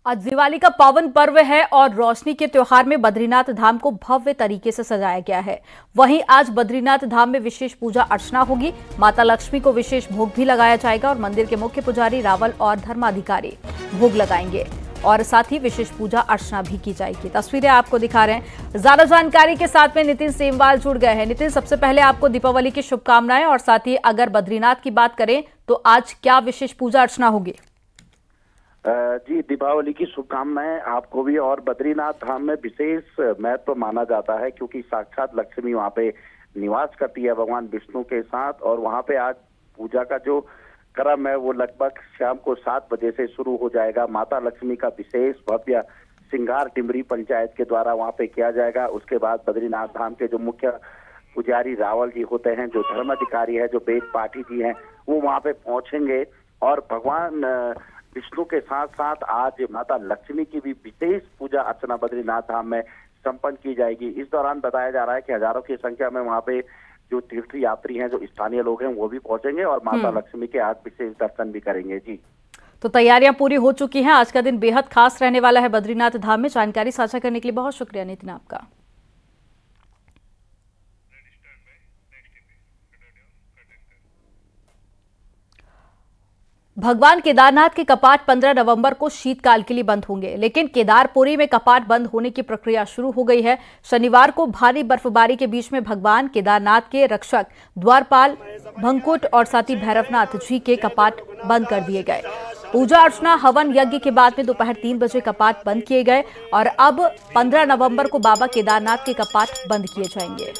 आज दिवाली का पावन पर्व है और रोशनी के त्योहार में बद्रीनाथ धाम को भव्य तरीके से सजाया गया है। वहीं आज बद्रीनाथ धाम में विशेष पूजा अर्चना होगी। माता लक्ष्मी को विशेष भोग भी लगाया जाएगा और मंदिर के मुख्य पुजारी रावल और धर्माधिकारी भोग लगाएंगे और साथ ही विशेष पूजा अर्चना भी की जाएगी। तस्वीरें आपको दिखा रहे हैं। ज्यादा जानकारी के साथ में नितिन सेमवाल जुड़ गए हैं। नितिन, सबसे पहले आपको दीपावली की शुभकामनाएं और साथ ही अगर बद्रीनाथ की बात करें तो आज क्या विशेष पूजा अर्चना होगी? जी, दीपावली की शुभकामनाएं आपको भी। और बद्रीनाथ धाम में विशेष महत्व माना जाता है क्योंकि साक्षात लक्ष्मी वहां पे निवास करती है भगवान विष्णु के साथ। और वहां पे आज पूजा का जो क्रम है वो लगभग शाम को 7 बजे से शुरू हो जाएगा। माता लक्ष्मी का विशेष भव्य श्रृंगार टिमरी पंचायत के द्वारा वहां पे किया जाएगा। उसके बाद बद्रीनाथ धाम के जो मुख्य पुजारी रावल जी होते हैं, जो धर्माधिकारी है, जो वेद पाठी जी हैं, वो वहां पे पहुंचेंगे और भगवान विष्णु के साथ साथ आज माता लक्ष्मी की भी विशेष पूजा अर्चना बद्रीनाथ धाम में संपन्न की जाएगी। इस दौरान बताया जा रहा है कि हजारों की संख्या में वहां पे जो तीर्थ यात्री हैं, जो स्थानीय लोग हैं, वो भी पहुंचेंगे और माता लक्ष्मी के आज विशेष दर्शन भी करेंगे। जी, तो तैयारियां पूरी हो चुकी हैं। आज का दिन बेहद खास रहने वाला है बद्रीनाथ धाम में। जानकारी साझा करने के लिए बहुत शुक्रिया नितिन आपका। भगवान केदारनाथ के कपाट 15 नवंबर को शीतकाल के लिए बंद होंगे, लेकिन केदारपुरी में कपाट बंद होने की प्रक्रिया शुरू हो गई है। शनिवार को भारी बर्फबारी के बीच में भगवान केदारनाथ के रक्षक द्वारपाल भंकुट और साथ ही भैरवनाथ जी के कपाट बंद कर दिए गए। पूजा अर्चना हवन यज्ञ के बाद में दोपहर 3 बजे कपाट बंद किए गए और अब 15 नवंबर को बाबा केदारनाथ के कपाट बंद किए जाएंगे।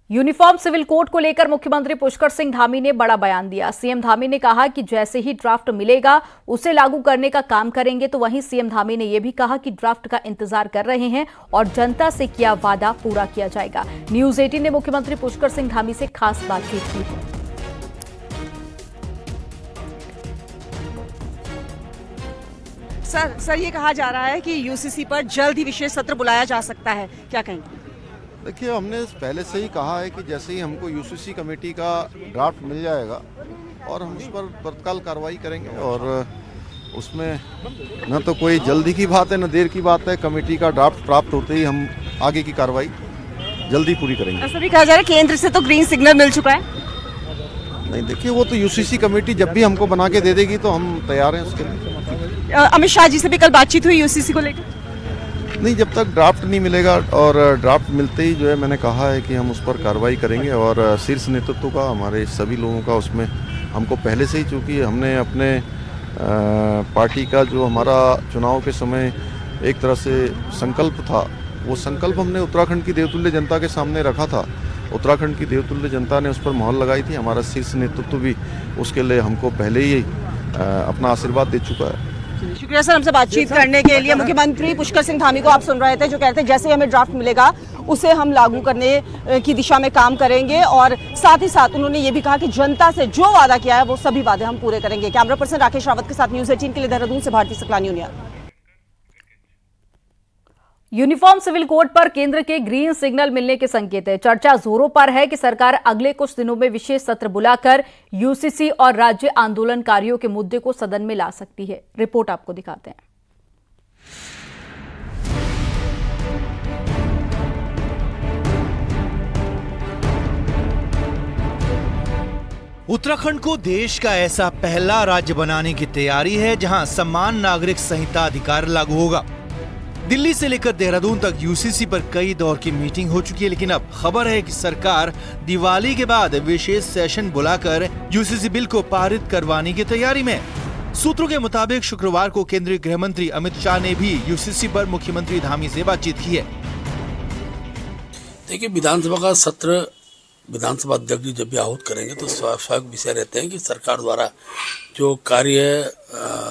यूनिफॉर्म सिविल कोड को लेकर मुख्यमंत्री पुष्कर सिंह धामी ने बड़ा बयान दिया। सीएम धामी ने कहा कि जैसे ही ड्राफ्ट मिलेगा उसे लागू करने का काम करेंगे। तो वहीं सीएम धामी ने यह भी कहा कि ड्राफ्ट का इंतजार कर रहे हैं और जनता से किया वादा पूरा किया जाएगा। न्यूज 18 ने मुख्यमंत्री पुष्कर सिंह धामी से खास बातचीत की है। सर ये कहा जा रहा है कि यूसीसी पर जल्द ही विशेष सत्र बुलाया जा सकता है, क्या कहेंगे? देखिए, हमने पहले से ही कहा है कि जैसे ही हमको यूसीसी कमेटी का ड्राफ्ट मिल जाएगा और हम उस पर तत्काल कार्रवाई करेंगे और उसमें न तो कोई जल्दी की बात है न देर की बात है। कमेटी का ड्राफ्ट प्राप्त होते ही हम आगे की कार्रवाई जल्दी पूरी करेंगे। ऐसा भी कहा जा रहा है केंद्र से तो ग्रीन सिग्नल मिल चुका है। नहीं, देखिए, वो तो यूसीसी कमेटी जब भी हमको बना के दे देगी तो हम तैयार हैं उसके लिए। अमित शाह जी से भी कल बातचीत हुई यूसीसी को लेकर? नहीं, जब तक ड्राफ्ट नहीं मिलेगा और ड्राफ्ट मिलते ही जो है मैंने कहा है कि हम उस पर कार्रवाई करेंगे और शीर्ष नेतृत्व का, हमारे सभी लोगों का उसमें हमको पहले से ही, चूँकि हमने अपने पार्टी का जो हमारा चुनाव के समय एक तरह से संकल्प था, वो संकल्प हमने उत्तराखंड की देवतुल्य जनता के सामने रखा था। उत्तराखंड की देवतुल्य जनता ने उस पर मोहर लगाई थी। हमारा शीर्ष नेतृत्व भी उसके लिए हमको पहले ही अपना आशीर्वाद दे चुका है। शुक्रिया सर, हमसे बातचीत करने के लिए। मुख्यमंत्री पुष्कर सिंह धामी को आप सुन रहे थे, जो कहते हैं जैसे ही हमें ड्राफ्ट मिलेगा उसे हम लागू करने की दिशा में काम करेंगे और साथ ही साथ उन्होंने ये भी कहा कि जनता से जो वादा किया है वो सभी वादे हम पूरे करेंगे। कैमरा पर्सन राकेश रावत के साथ न्यूज 18 के लिए देहरादून से Bharti Saklani union. Uniform civil code पर केंद्र के ग्रीन सिग्नल मिलने के संकेत है। चर्चा जोरों पर है कि सरकार अगले कुछ दिनों में विशेष सत्र बुलाकर यूसीसी और राज्य आंदोलनकारियों के मुद्दे को सदन में ला सकती है। रिपोर्ट आपको दिखाते हैं। उत्तराखंड को देश का ऐसा पहला राज्य बनाने की तैयारी है जहां समान नागरिक संहिता अधिकार लागू होगा। दिल्ली से लेकर देहरादून तक यूसीसी पर कई दौर की मीटिंग हो चुकी है, लेकिन अब खबर है कि सरकार दिवाली के बाद विशेष सेशन बुलाकर यूसीसी बिल को पारित करवाने की तैयारी में। सूत्रों के मुताबिक शुक्रवार को केंद्रीय गृह मंत्री अमित शाह ने भी यूसीसी पर मुख्यमंत्री धामी से बातचीत की है। देखिए, विधानसभा का सत्र विधानसभा अध्यक्ष जब भी आहूत करेंगे तो स्वाभाविक विषय रहते हैं कि सरकार द्वारा जो कार्य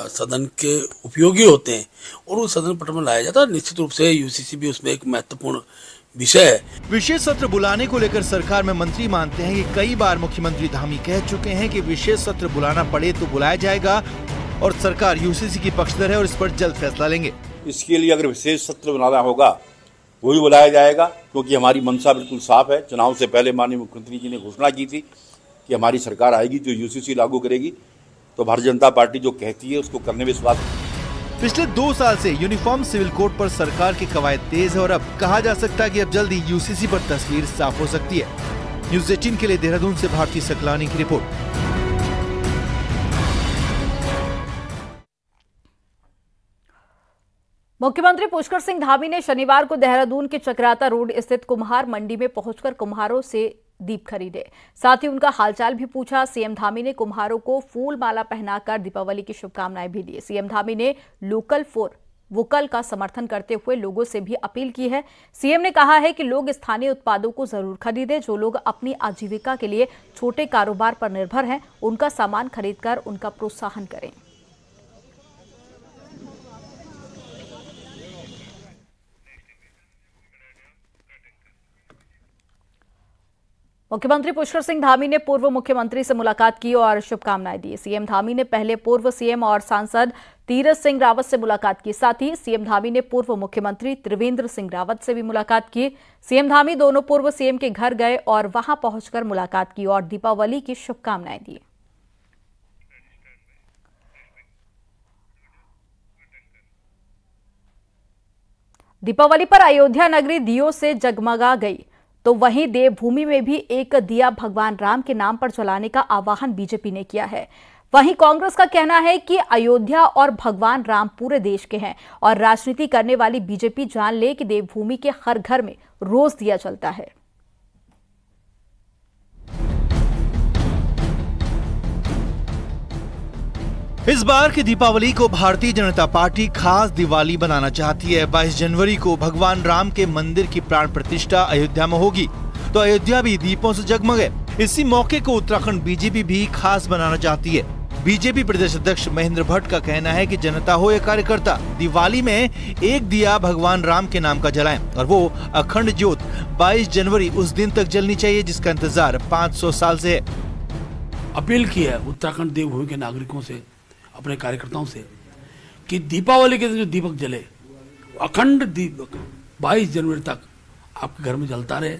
सदन के उपयोगी होते हैं और वो सदन पट में लाया जाता है। निश्चित रूप से यूसीसी भी उसमें एक महत्वपूर्ण विषय है। विशेष सत्र बुलाने को लेकर सरकार में मंत्री मानते हैं कि कई बार मुख्यमंत्री धामी कह चुके हैं कि विशेष सत्र बुलाना पड़े तो बुलाया जाएगा और सरकार यूसीसी की पक्षधर है और इस पर जल्द फैसला लेंगे। इसके लिए अगर विशेष सत्र बुलाना होगा, वही बुलाया जाएगा, क्योंकि हमारी मंशा बिल्कुल साफ है। चुनाव से पहले माननीय मुख्यमंत्री जी ने घोषणा की थी कि हमारी सरकार आएगी जो यूसीसी लागू करेगी, तो भारतीय जनता पार्टी जो कहती है उसको करने में विश्वास। पिछले 2 साल से यूनिफॉर्म सिविल कोड पर सरकार की कवायद तेज है और अब कहा जा सकता है कि अब जल्दी यूसीसी पर तस्वीर साफ हो सकती है। न्यूज़ 18 के लिए देहरादून से भारती सकलानी की रिपोर्ट। मुख्यमंत्री पुष्कर सिंह धामी ने शनिवार को देहरादून के चक्राता रोड स्थित कुम्हार मंडी में पहुंचकर कुम्हारों से दीप खरीदे, साथ ही उनका हालचाल भी पूछा। सीएम धामी ने कुम्हारों को फूल माला पहनाकर दीपावली की शुभकामनाएं भी दी। सीएम धामी ने लोकल फॉर वोकल का समर्थन करते हुए लोगों से भी अपील की है। सीएम ने कहा है कि लोग स्थानीय उत्पादों को जरूर खरीदें। जो लोग अपनी आजीविका के लिए छोटे कारोबार पर निर्भर हैं, उनका सामान खरीदकर उनका प्रोत्साहन करें। मुख्यमंत्री पुष्कर सिंह धामी ने पूर्व मुख्यमंत्री से मुलाकात की और शुभकामनाएं दी। सीएम धामी ने पहले पूर्व सीएम और सांसद तीरथ सिंह रावत से मुलाकात की। साथ ही सीएम धामी ने पूर्व मुख्यमंत्री त्रिवेंद्र सिंह रावत से भी मुलाकात की। सीएम धामी दोनों पूर्व सीएम के घर गए और वहां पहुंचकर मुलाकात की और दीपावली की शुभकामनाएं दी। दीपावली पर अयोध्या नगरी दियों से जगमगा गई, तो वहीं देवभूमि में भी एक दिया भगवान राम के नाम पर जलाने का आह्वान बीजेपी ने किया है। वहीं कांग्रेस का कहना है कि अयोध्या और भगवान राम पूरे देश के हैं और राजनीति करने वाली बीजेपी जान ले कि देवभूमि के हर घर में रोज दिया जलता है। इस बार की दीपावली को भारतीय जनता पार्टी खास दिवाली बनाना चाहती है। 22 जनवरी को भगवान राम के मंदिर की प्राण प्रतिष्ठा अयोध्या में होगी, तो अयोध्या भी दीपों से जगमगे। इसी मौके को उत्तराखंड बीजेपी भी खास बनाना चाहती है। बीजेपी प्रदेश अध्यक्ष महेंद्र भट्ट का कहना है कि जनता हो या कार्यकर्ता, दिवाली में एक दिया भगवान राम के नाम का जलाएं और वो अखंड ज्योत 22 जनवरी उस दिन तक जलनी चाहिए जिसका इंतजार 500 साल से है। अपील की है उत्तराखंड देवभूमि के नागरिकों से, अपने कार्यकर्ताओं से, कि दीपावली के दिन जो दीपक जले, अखंड दीपक 22 जनवरी तक आपके घर में जलता रहे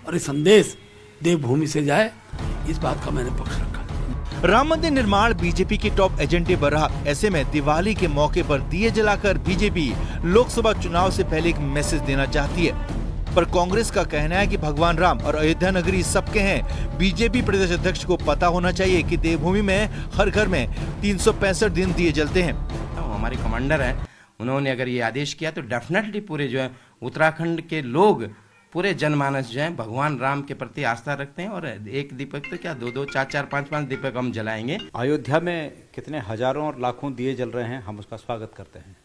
और ये संदेश देवभूमि से जाए, इस बात का मैंने पक्ष रखा। राम मंदिर निर्माण बीजेपी की टॉप एजेंडे पर रहा। ऐसे में दिवाली के मौके पर दिए जलाकर बीजेपी लोकसभा चुनाव से पहले एक मैसेज देना चाहती है, पर कांग्रेस का कहना है कि भगवान राम और अयोध्या नगरी सबके हैं। बीजेपी प्रदेश अध्यक्ष को पता होना चाहिए कि देवभूमि में हर घर में 365 दिन दिए जलते हैं। हमारे कमांडर हैं, उन्होंने अगर ये आदेश किया तो डेफिनेटली पूरे जो है उत्तराखंड के लोग, पूरे जनमानस जो है भगवान राम के प्रति आस्था रखते हैं और एक दीपक तो क्या 2-2, 4-4, 5-5 दीपक हम जलाएंगे। अयोध्या में कितने हजारों और लाखों दिए जल रहे हैं, हम उसका स्वागत करते हैं।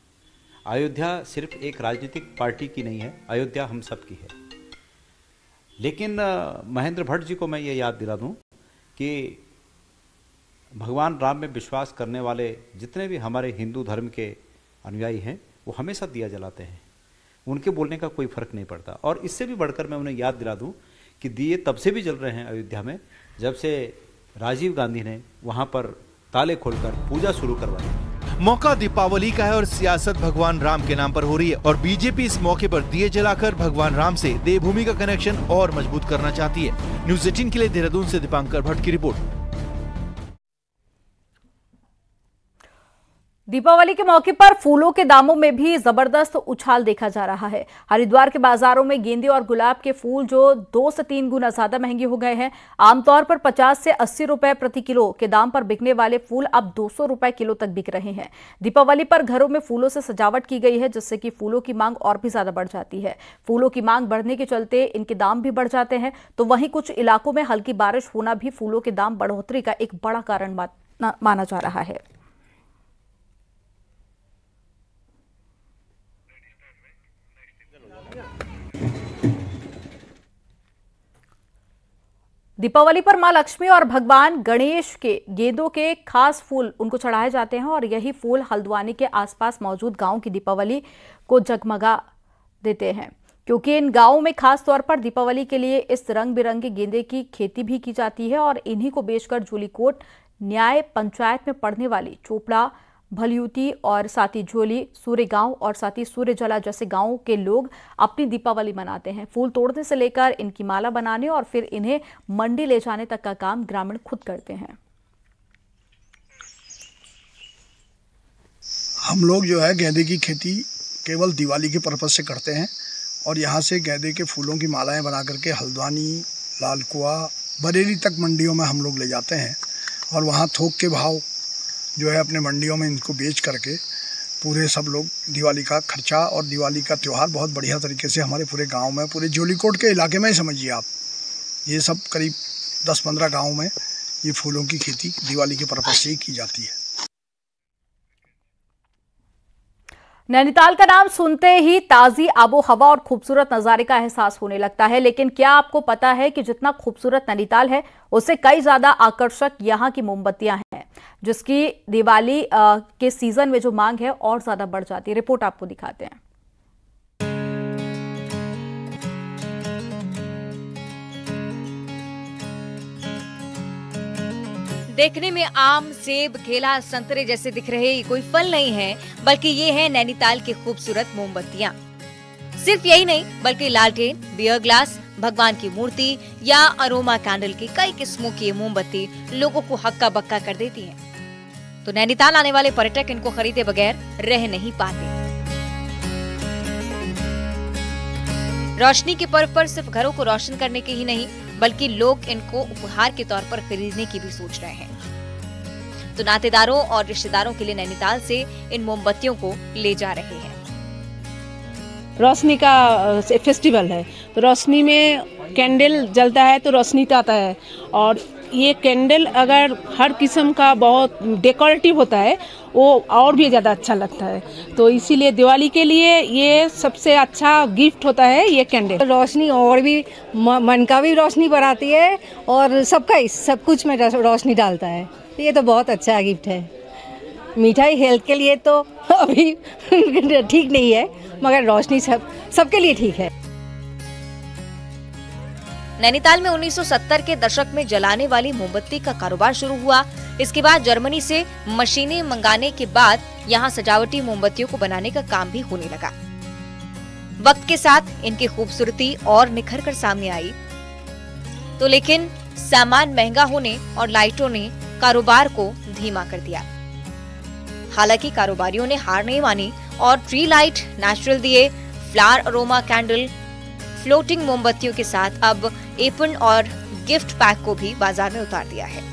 अयोध्या सिर्फ एक राजनीतिक पार्टी की नहीं है, अयोध्या हम सब की है। लेकिन महेंद्र भट्ट जी को मैं ये याद दिला दूं कि भगवान राम में विश्वास करने वाले जितने भी हमारे हिंदू धर्म के अनुयायी हैं, वो हमेशा दिया जलाते हैं, उनके बोलने का कोई फर्क नहीं पड़ता। और इससे भी बढ़कर मैं उन्हें याद दिला दूं कि दिए तब से भी जल रहे हैं अयोध्या में जब से राजीव गांधी ने वहाँ पर ताले खोलकर पूजा शुरू करवाई। मौका दीपावली का है और सियासत भगवान राम के नाम पर हो रही है और बीजेपी इस मौके पर दिए जलाकर भगवान राम से देवभूमि का कनेक्शन और मजबूत करना चाहती है। न्यूज़ 18 के लिए देहरादून से दीपांकर भट्ट की रिपोर्ट। दीपावली के मौके पर फूलों के दामों में भी जबरदस्त उछाल देखा जा रहा है। हरिद्वार के बाजारों में गेंदे और गुलाब के फूल जो 2 से 3 गुना ज्यादा महंगे हो गए हैं। आमतौर पर 50 से 80 रुपए प्रति किलो के दाम पर बिकने वाले फूल अब 200 रुपए किलो तक बिक रहे हैं। दीपावली पर घरों में फूलों से सजावट की गई है, जिससे कि फूलों की मांग और भी ज्यादा बढ़ जाती है। फूलों की मांग बढ़ने के चलते इनके दाम भी बढ़ जाते हैं। तो वहीं कुछ इलाकों में हल्की बारिश होना भी फूलों के दाम बढ़ोतरी का एक बड़ा कारण माना जा रहा है। दीपावली पर मां लक्ष्मी और भगवान गणेश के गेंदों के खास फूल उनको चढ़ाए जाते हैं और यही फूल हल्द्वानी के आसपास मौजूद गांव की दीपावली को जगमगा देते हैं, क्योंकि इन गांवों में खास तौर पर दीपावली के लिए इस रंग बिरंगे गेंदे की खेती भी की जाती है और इन्हीं को बेचकर जूलीकोट न्याय पंचायत में पड़ने वाली चोपड़ा भलियूटी और साथ ही झोली, सूर्य गांव और साथ ही सूर्यजला जैसे गांवों के लोग अपनी दीपावली मनाते हैं। फूल तोड़ने से लेकर इनकी माला बनाने और फिर इन्हें मंडी ले जाने तक का काम ग्रामीण खुद करते हैं। हम लोग जो है गेंदे की खेती केवल दिवाली के पर्पज से करते हैं और यहाँ से गेंदे के फूलों की मालाएं बना करके हल्द्वानी, लालकुआ, बरेली तक मंडियों में हम लोग ले जाते हैं और वहाँ थोक के भाव जो है अपने मंडियों में इनको बेच करके पूरे सब लोग दिवाली का खर्चा और दिवाली का त्यौहार बहुत बढ़िया तरीके से हमारे पूरे गांव में, पूरे जोलीकोट के इलाके में ही समझिए आप, ये सब करीब 10-15 गाँव में ये फूलों की खेती दिवाली के पर्पज से ही की जाती है। नैनीताल का नाम सुनते ही ताजी आबो हवा और खूबसूरत नजारे का एहसास होने लगता है, लेकिन क्या आपको पता है कि जितना खूबसूरत नैनीताल है उससे कई ज्यादा आकर्षक यहाँ की मोमबत्तियां हैं, जिसकी दिवाली के सीजन में जो मांग है और ज्यादा बढ़ जाती है। रिपोर्ट आपको दिखाते हैं। देखने में आम, सेब, केला, संतरे जैसे दिख रहे ये कोई फल नहीं है, बल्कि ये है नैनीताल की खूबसूरत मोमबत्तियां। सिर्फ यही नहीं बल्कि लालटेन, बियर ग्लास, भगवान की मूर्ति या अरोमा कैंडल की कई किस्मों की मोमबत्ती लोगों को हक्का बक्का कर देती है। तो नैनीताल आने वाले पर्यटक इनको खरीदे बगैर रह नहीं पाते। रोशनी के पर्व पर सिर्फ घरों को रोशन करने के ही नहीं बल्कि लोग इनको उपहार के तौर पर खरीदने की भी सोच रहे हैं। तो नातेदारों और रिश्तेदारों के लिए नैनीताल से इन मोमबत्तियों को ले जा रहे हैं। रोशनी का फेस्टिवल है, तो रोशनी में कैंडल जलता है तो रोशनी तो आता है, और ये कैंडल अगर हर किस्म का बहुत डेकोरेटिव होता है वो और भी ज़्यादा अच्छा लगता है। तो इसीलिए दिवाली के लिए ये सबसे अच्छा गिफ्ट होता है ये कैंडल। रोशनी और भी मन का भी रोशनी बढ़ाती है और सबका सब कुछ में रोशनी डालता है। ये तो बहुत अच्छा गिफ्ट है। मिठाई हेल्थ के लिए तो अभी ठीक नहीं है, मगर रोशनी सबके लिए ठीक है। नैनीताल में 1970 के दशक में जलाने वाली मोमबत्ती का कारोबार शुरू हुआ। इसके बाद जर्मनी से मशीनें मंगाने के बाद यहाँ सजावटी मोमबत्तियों को बनाने का काम भी होने लगा। वक्त के साथ इनकी खूबसूरती और निखर कर सामने आई, तो लेकिन सामान महंगा होने और लाइटों ने कारोबार को धीमा कर दिया। हालांकि कारोबारियों ने हार नहीं मानी और ट्री लाइट, नेचुरल दिए, फ्लावर अरोमा कैंडल, फ्लोटिंग मोमबत्तियों के साथ अब एपन और गिफ्ट पैक को भी बाजार में उतार दिया है।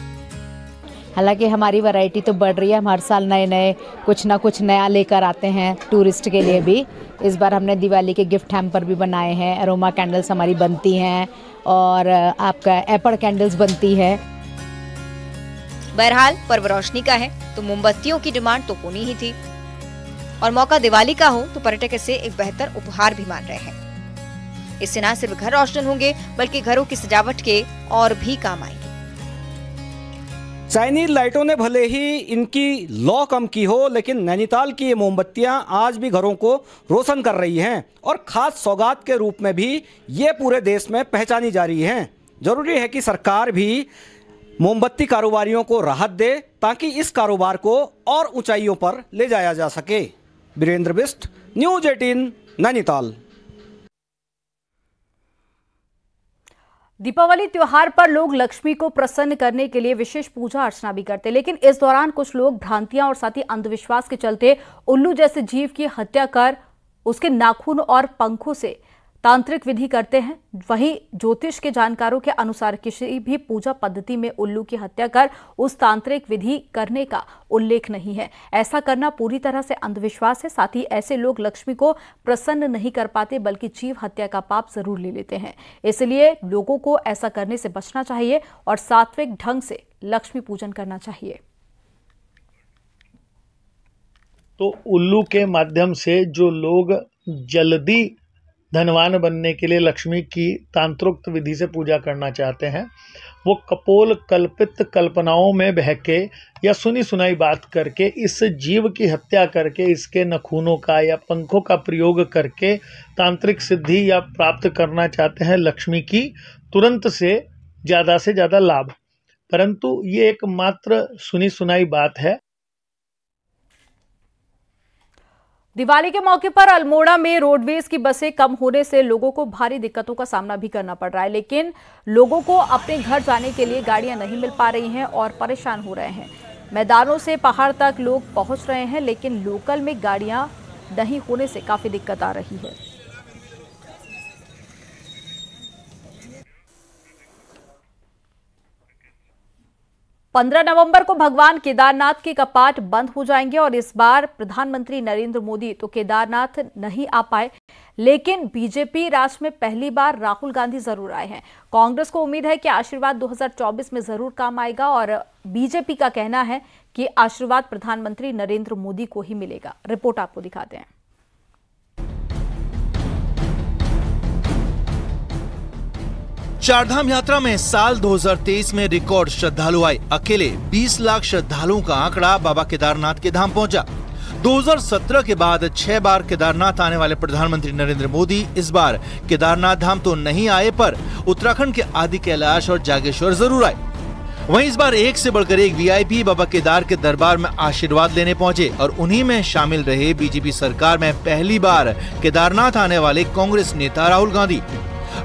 हालांकि हमारी वैरायटी तो बढ़ रही है, हम हर साल नए नए कुछ ना कुछ नया लेकर आते हैं टूरिस्ट के लिए भी। इस बार हमने दिवाली के गिफ्ट हैम्पर भी बनाए हैं, अरोमा कैंडल्स हमारी बनती हैं और आपका एपल कैंडल्स बनती है। बहरहाल पर्व रोशनी का है तो मोमबत्तियों की डिमांड तो होनी ही थी, और मौका दिवाली का हो तो पर्यटक इसे एक बेहतर उपहार भी मान रहे हैं। इससे न सिर्फ घर रोशन होंगे बल्कि घरों की सजावट के और भी काम आएंगे। चाइनीज लाइटों ने भले ही इनकी लौ कम की हो, लेकिन नैनीताल की ये मोमबत्तियां आज भी घरों को रोशन कर रही हैं और खास सौगात के रूप में भी ये पूरे देश में पहचानी जा रही हैं। जरूरी है कि सरकार भी मोमबत्ती कारोबारियों को राहत दे ताकि इस कारोबार को और ऊंचाइयों पर ले जाया जा सके। वीरेंद्र बिष्ट, न्यूज 18, नैनीताल। दीपावली त्योहार पर लोग लक्ष्मी को प्रसन्न करने के लिए विशेष पूजा अर्चना भी करते हैं, लेकिन इस दौरान कुछ लोग भ्रांतियां और साथ ही अंधविश्वास के चलते उल्लू जैसे जीव की हत्या कर उसके नाखून और पंखों से तांत्रिक विधि करते हैं। वहीं ज्योतिष के जानकारों के अनुसार किसी भी पूजा पद्धति में उल्लू की हत्या कर उस तांत्रिक विधि करने का उल्लेख नहीं है। ऐसा करना पूरी तरह से अंधविश्वास है। साथ ही ऐसे लोग लक्ष्मी को प्रसन्न नहीं कर पाते बल्कि जीव हत्या का पाप जरूर ले लेते हैं। इसलिए लोगों को ऐसा करने से बचना चाहिए और सात्विक ढंग से लक्ष्मी पूजन करना चाहिए। तो उल्लू के माध्यम से जो लोग जल्दी धनवान बनने के लिए लक्ष्मी की तांत्रोक्त विधि से पूजा करना चाहते हैं, वो कपोल कल्पित कल्पनाओं में बहके या सुनी सुनाई बात करके इस जीव की हत्या करके इसके नखूनों का या पंखों का प्रयोग करके तांत्रिक सिद्धि या प्राप्त करना चाहते हैं लक्ष्मी की तुरंत से ज़्यादा लाभ। परंतु ये एक मात्र सुनी सुनाई बात है। दिवाली के मौके पर अल्मोड़ा में रोडवेज की बसें कम होने से लोगों को भारी दिक्कतों का सामना भी करना पड़ रहा है, लेकिन लोगों को अपने घर जाने के लिए गाड़ियां नहीं मिल पा रही हैं और परेशान हो रहे हैं। मैदानों से पहाड़ तक लोग पहुंच रहे हैं, लेकिन लोकल में गाड़ियां नहीं होने से काफी दिक्कत आ रही है। पंद्रह नवंबर को भगवान केदारनाथ के कपाट बंद हो जाएंगे और इस बार प्रधानमंत्री नरेंद्र मोदी तो केदारनाथ नहीं आ पाए, लेकिन बीजेपी राज में पहली बार राहुल गांधी जरूर आए हैं। कांग्रेस को उम्मीद है कि आशीर्वाद 2024 में जरूर काम आएगा और बीजेपी का कहना है कि आशीर्वाद प्रधानमंत्री नरेंद्र मोदी को ही मिलेगा। रिपोर्ट आपको दिखाते हैं। चारधाम यात्रा में साल 2023 में रिकॉर्ड श्रद्धालु आए। अकेले 20 लाख श्रद्धालुओं का आंकड़ा बाबा केदारनाथ के धाम पहुंचा। 2017 के बाद 6 बार केदारनाथ आने वाले प्रधानमंत्री नरेंद्र मोदी इस बार केदारनाथ धाम तो नहीं आए, पर उत्तराखंड के आदि कैलाश और जागेश्वर जरूर आए। वहीं इस बार एक से बढ़कर एक वीआईपी बाबा केदार के दरबार में आशीर्वाद लेने पहुंचे और उन्हीं में शामिल रहे बीजेपी सरकार में पहली बार केदारनाथ आने वाले कांग्रेस नेता राहुल गांधी।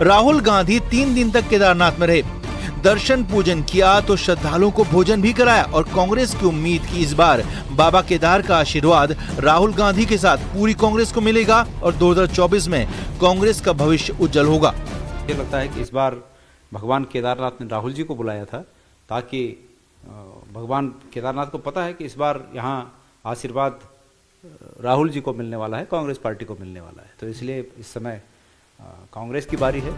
राहुल गांधी 3 दिन तक केदारनाथ में रहे, दर्शन पूजन किया तो श्रद्धालुओं को भोजन भी कराया और कांग्रेस की उम्मीद की इस बार बाबा केदार का आशीर्वाद राहुल गांधी के साथ पूरी कांग्रेस को मिलेगा और 2024 में कांग्रेस का भविष्य उज्जवल होगा। ये लगता है कि इस बार भगवान केदारनाथ ने राहुल जी को बुलाया था ताकि भगवान केदारनाथ को पता है कि इस बार यहाँ आशीर्वाद राहुल जी को मिलने वाला है, कांग्रेस पार्टी को मिलने वाला है, तो इसलिए इस समय कांग्रेस की बारी है।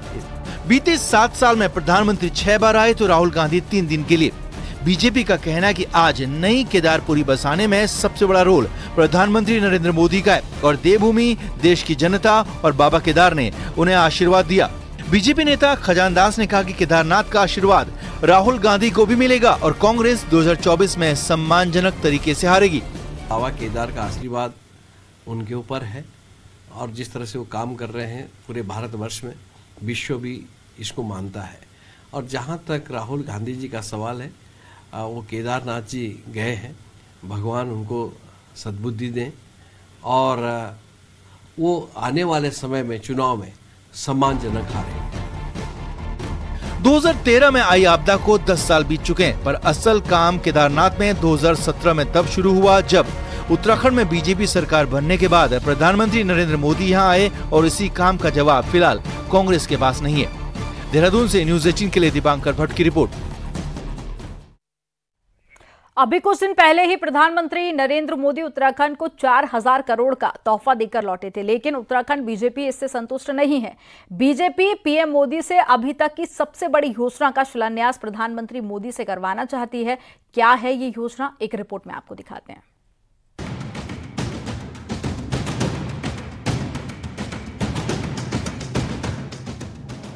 बीते 7 साल में प्रधानमंत्री 6 बार आए तो राहुल गांधी 3 दिन के लिए। बीजेपी का कहना है कि आज नई केदारपुरी बसाने में सबसे बड़ा रोल प्रधानमंत्री नरेंद्र मोदी का है और देवभूमि, देश की जनता और बाबा केदार ने उन्हें आशीर्वाद दिया। बीजेपी नेता खजान दास ने कहा कि केदारनाथ का आशीर्वाद राहुल गांधी को भी मिलेगा और कांग्रेस 2024 में सम्मानजनक तरीके से हारेगी। बाबा केदार का आशीर्वाद उनके ऊपर है और जिस तरह से वो काम कर रहे हैं पूरे भारतवर्ष में, विश्व भी इसको मानता है। और जहाँ तक राहुल गांधी जी का सवाल है, वो केदारनाथ जी गए हैं, भगवान उनको सद्बुद्धि दें और वो आने वाले समय में चुनाव में सम्मानजनक हारे। 2013 में आई आपदा को 10 साल बीत चुके हैं, पर असल काम केदारनाथ में 2017 में तब शुरू हुआ जब उत्तराखंड में बीजेपी सरकार बनने के बाद प्रधानमंत्री नरेंद्र मोदी यहां आए और इसी काम का जवाब फिलहाल कांग्रेस के पास नहीं है। देहरादून से न्यूज़ 18 के लिए दीपांकर भट्ट की रिपोर्ट। अभी कुछ दिन पहले ही प्रधानमंत्री नरेंद्र मोदी उत्तराखंड को 4000 करोड़ का तोहफा देकर लौटे थे, लेकिन उत्तराखंड बीजेपी इससे संतुष्ट नहीं है। बीजेपी पीएम मोदी से अभी तक की सबसे बड़ी योजना का शिलान्यास प्रधानमंत्री मोदी से करवाना चाहती है। क्या है ये योजना, एक रिपोर्ट में आपको दिखाते हैं।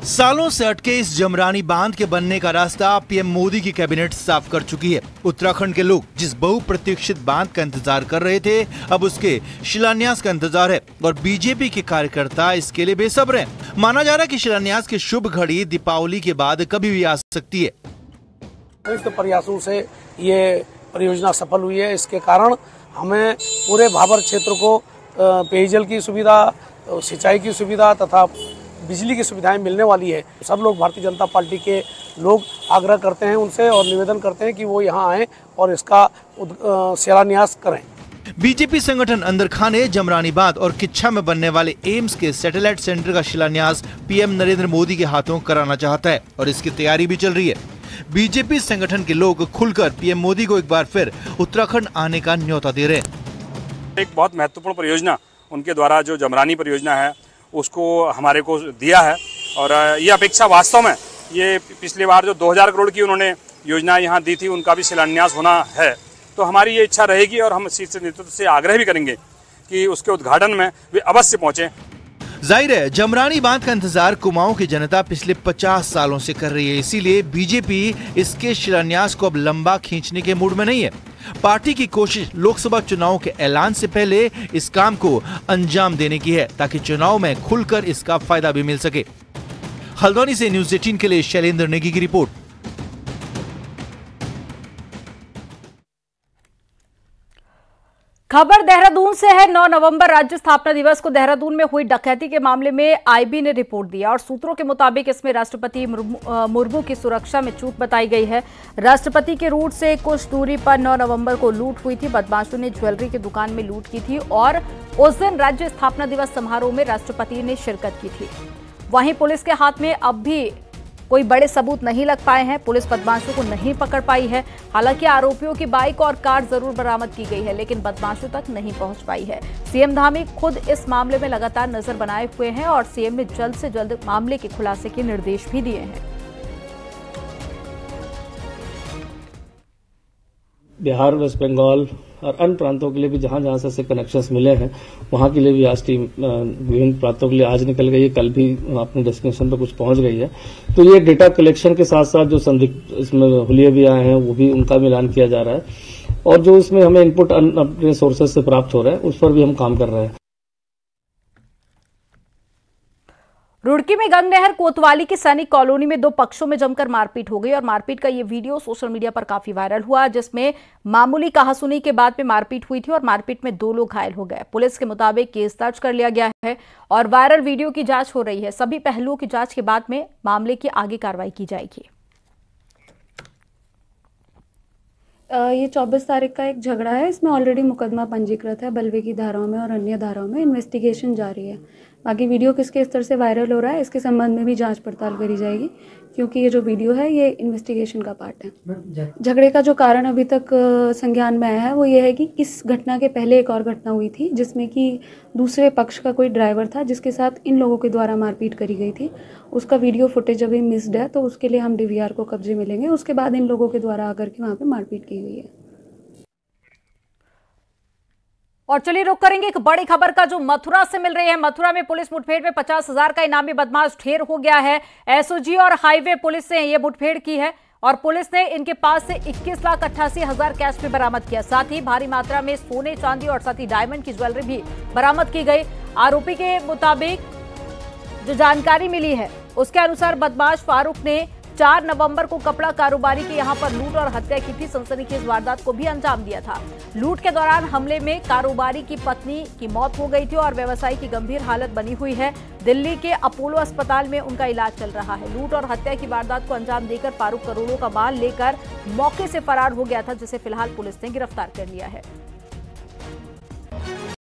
सालों से अटके इस जमरानी बांध के बनने का रास्ता पीएम मोदी की कैबिनेट साफ कर चुकी है। उत्तराखंड के लोग जिस बहुप्रतीक्षित बांध का इंतजार कर रहे थे, अब उसके शिलान्यास का इंतजार है और बीजेपी के कार्यकर्ता इसके लिए बेसब्र हैं। माना जा रहा है कि शिलान्यास की शुभ घड़ी दीपावली के बाद कभी भी आ सकती है। संयुक्त प्रयासों से ये परियोजना सफल हुई है। इसके कारण हमें पूरे भाबर क्षेत्र को पेयजल की सुविधा, सिंचाई की सुविधा तथा बिजली की सुविधाएं मिलने वाली है। सब लोग भारतीय जनता पार्टी के लोग आग्रह करते हैं उनसे और निवेदन करते हैं कि वो यहाँ आएं और इसका शिलान्यास करें। बीजेपी संगठन अंदरखां ने जमरानी बांध और किच्छा में बनने वाले एम्स के सैटेलाइट सेंटर का शिलान्यास पीएम नरेंद्र मोदी के हाथों कराना चाहता है और इसकी तैयारी भी चल रही है। बीजेपी संगठन के लोग खुलकर पीएम मोदी को एक बार फिर उत्तराखंड आने का न्योता दे रहे हैं। एक बहुत महत्वपूर्ण परियोजना उनके द्वारा जो जमरानी परियोजना है उसको हमारे को दिया है और ये अपेक्षा वास्तव में ये पिछली बार जो 2000 करोड़ की उन्होंने योजना यहाँ दी थी उनका भी शिलान्यास होना है, तो हमारी ये इच्छा रहेगी और हम शीर्ष नेतृत्व से आग्रह भी करेंगे कि उसके उद्घाटन में वे अवश्य पहुँचे। जाहिर है जमरानी बांध का इंतजार कुमाऊं की जनता पिछले 50 सालों से कर रही है, इसीलिए बीजेपी इसके शिलान्यास को अब लंबा खींचने के मूड में नहीं है। पार्टी की कोशिश लोकसभा चुनाव के ऐलान से पहले इस काम को अंजाम देने की है ताकि चुनाव में खुलकर इसका फायदा भी मिल सके। हल्द्वानी से न्यूज़ 18 के लिए शैलेंद्र नेगी की रिपोर्ट। खबर देहरादून से है। 9 नवंबर राज्य स्थापना दिवस को देहरादून में हुई डकैती के मामले में आईबी ने रिपोर्ट दिया और सूत्रों के मुताबिक इसमें राष्ट्रपति मुर्मू की सुरक्षा में चूक बताई गई है। राष्ट्रपति के रूट से कुछ दूरी पर 9 नवंबर को लूट हुई थी। बदमाशों ने ज्वेलरी की दुकान में लूट की थी और उस दिन राज्य स्थापना दिवस समारोह में राष्ट्रपति ने शिरकत की थी। वहीं पुलिस के हाथ में अब भी कोई बड़े सबूत नहीं लग पाए हैं। पुलिस बदमाशों को नहीं पकड़ पाई है। हालांकि आरोपियों की बाइक और कार जरूर बरामद की गई है, लेकिन बदमाशों तक नहीं पहुंच पाई है। सीएम धामी खुद इस मामले में लगातार नजर बनाए हुए हैं और सीएम ने जल्द से जल्द मामले के खुलासे के निर्देश भी दिए हैं। बिहार, वेस्ट बंगाल और अन्य प्रांतों के लिए भी जहां जहां से कनेक्शंस मिले हैं वहां के लिए भी आज टीम विभिन्न प्रांतों के लिए आज निकल गई है। कल भी अपने डेस्टिनेशन पर कुछ पहुंच गई है। तो ये डेटा कलेक्शन के साथ साथ जो संदिग्ध इसमें हुलिये भी आए हैं वो भी उनका मिलान किया जा रहा है और जो इसमें हमें इनपुट अपने सोर्सेज से प्राप्त हो रहा है उस पर भी हम काम कर रहे हैं। रुड़की में गंगनहर कोतवाली की सैनिक कॉलोनी में 2 पक्षों में जमकर मारपीट हो गई और मारपीट का ये वीडियो सोशल मीडिया पर काफी वायरल हुआ, जिसमें मामूली कहासुनी के बाद में मारपीट हुई थी और मारपीट में 2 लोग घायल हो गए। पुलिस के मुताबिक केस दर्ज कर लिया गया है और वायरल वीडियो की जांच हो रही है। सभी पहलुओं की जांच के बाद में मामले की आगे कार्रवाई की जाएगी। ये 24 तारीख का एक झगड़ा है। इसमें ऑलरेडी मुकदमा पंजीकृत है बलवे की धाराओं में और अन्य धाराओं में। इन्वेस्टिगेशन जारी है। बाकी वीडियो किसके स्तर से वायरल हो रहा है इसके संबंध में भी जांच पड़ताल करी जाएगी, क्योंकि ये जो वीडियो है ये इन्वेस्टिगेशन का पार्ट है। झगड़े का जो कारण अभी तक संज्ञान में आया है वो ये है कि इस घटना के पहले एक और घटना हुई थी जिसमें कि दूसरे पक्ष का कोई ड्राइवर था जिसके साथ इन लोगों के द्वारा मारपीट करी गई थी। उसका वीडियो फुटेज अभी मिस्ड है, तो उसके लिए हम DVR को कब्जे में लेंगे। उसके बाद इन लोगों के द्वारा आकर के वहाँ पे मारपीट की गई है। और चलिए रुक करेंगे एक बड़ी खबर का जो मथुरा से मिल रही है। मथुरा में पुलिस मुठभेड़ में 50,000 का इनामी बदमाश ढेर हो गया है। SOG और हाईवे पुलिस से ये मुठभेड़ की है और पुलिस ने इनके पास से 21,88,000 कैश भी बरामद किया। साथ ही भारी मात्रा में सोने, चांदी और साथ ही डायमंड की ज्वेलरी भी बरामद की गई। आरोपी के मुताबिक जो जानकारी मिली है उसके अनुसार बदमाश फारूक ने 4 नवंबर को कपड़ा कारोबारी के यहां पर लूट और हत्या की थी। सनसनीखेज वारदात को भी अंजाम दिया था। लूट के दौरान हमले में कारोबारी की पत्नी की मौत हो गई थी और व्यवसायी की गंभीर हालत बनी हुई है। दिल्ली के अपोलो अस्पताल में उनका इलाज चल रहा है। लूट और हत्या की वारदात को अंजाम देकर फारूक करोड़ों का माल लेकर मौके से फरार हो गया था, जिसे फिलहाल पुलिस ने गिरफ्तार कर लिया है।